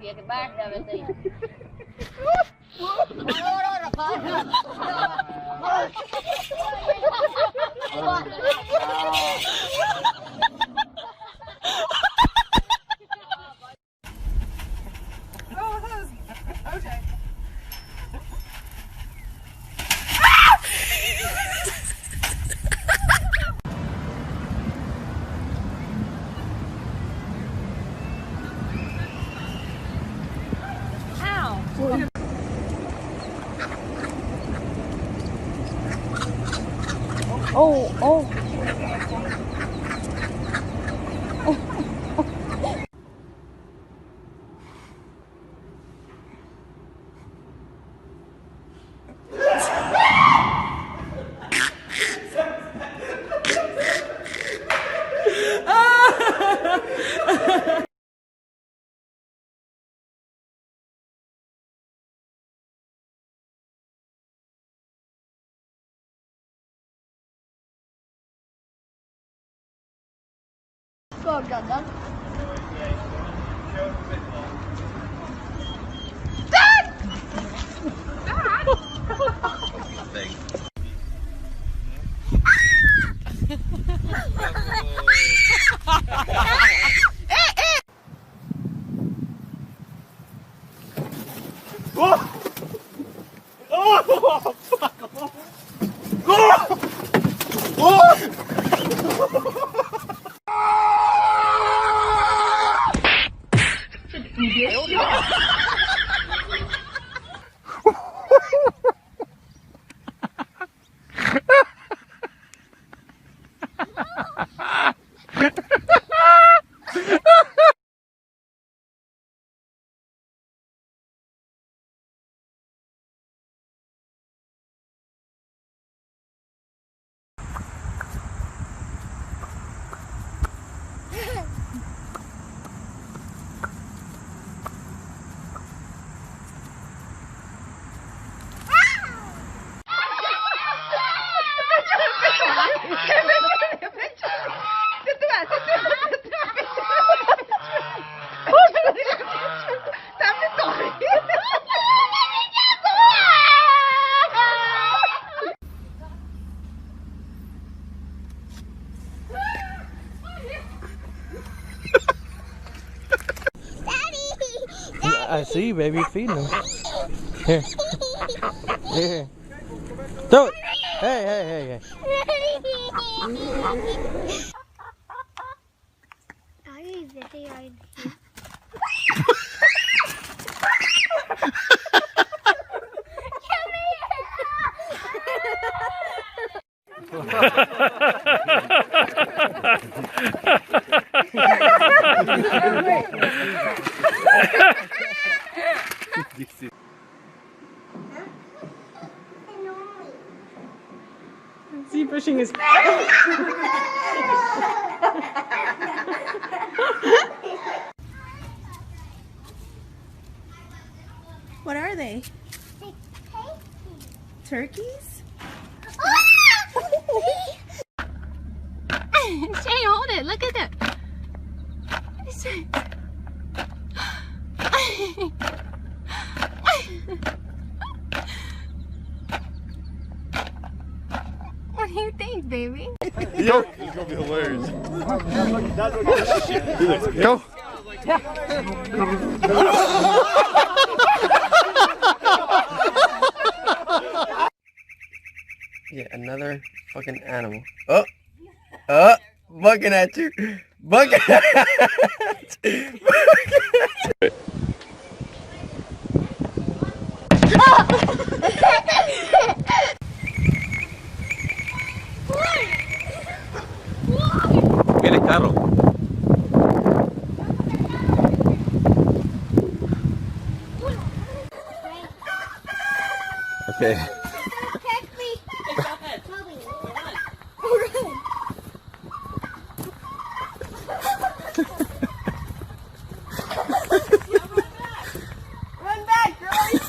Kìa cái bát ra bên đây. Oh, oh. Go, Dad. I see you, baby. Feeding them. Here. Here. Throw it. Hey, hey, hey, hey. Is he pushing his... What are they? Turkeys? Shay, hold it. Look at that. What do you think, baby? Yo, it's gonna be hilarious. Go. Yeah, another fucking animal. Oh, bucking at you. Bucking at you. Viene el carro. Okay. Run back, girlie!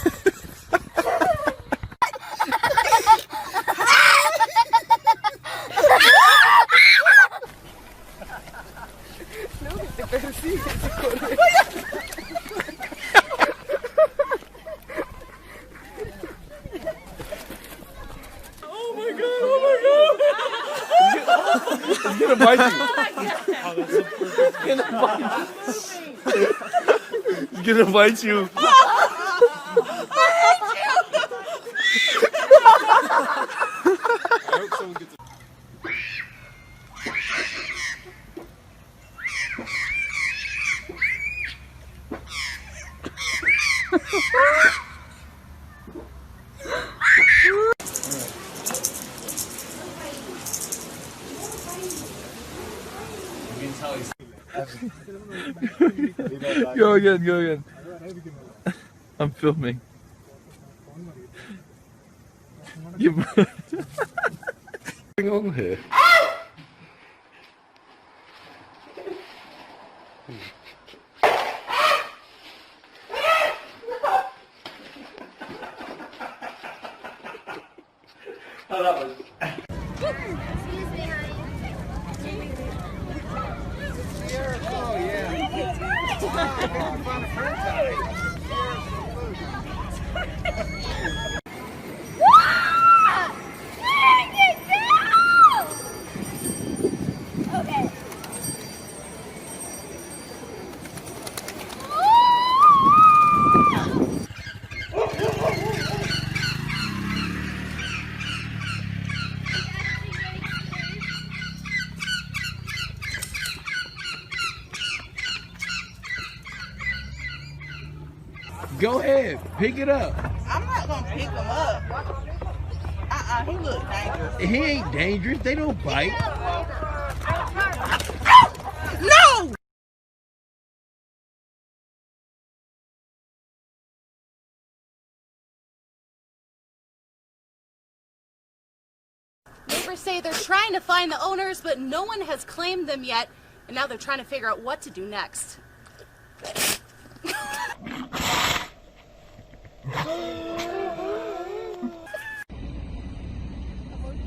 No, te persigue ese corazón. gonna bite you. He's gonna bite you. Go again, go again. I'm filming. What's going on here? Go ahead, pick it up. I'm not gonna pick him up. He look dangerous. He ain't dangerous. They don't bite. No! Neighbors say they're trying to find the owners, but no one has claimed them yet, and now they're trying to figure out what to do next.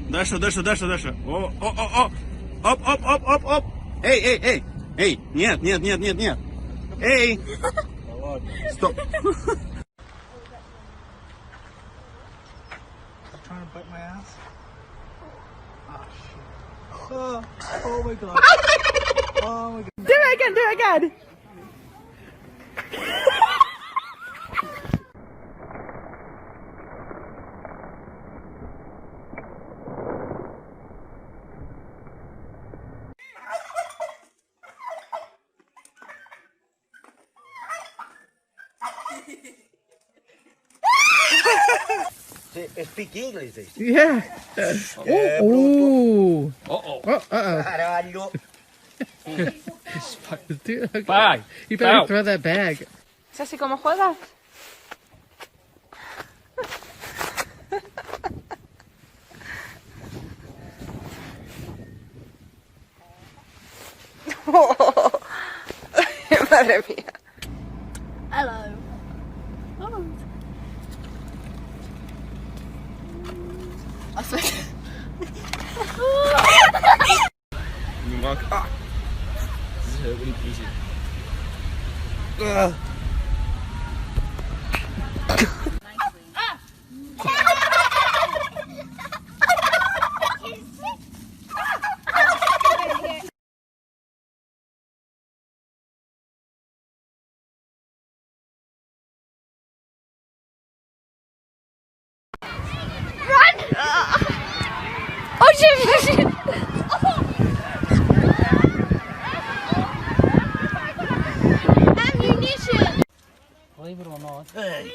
Дальше, дальше, дальше, дальше. О, о, о, о. Оп, оп, оп, оп, оп. Эй, эй, эй. Эй, нет, нет, нет, нет, нет. Эй. Стоп. Trying to bite my ass? Oh, shit. Oh my god. Oh my god. Do it again, do it again. Speak English. Yeah. Oh. Uh-oh. Caralho. Bag. You better throw that bag. ¿Es así como juegas? Madre mía. Hello. I swear. Oh shit! Ammunition! Believe it or not, Hey.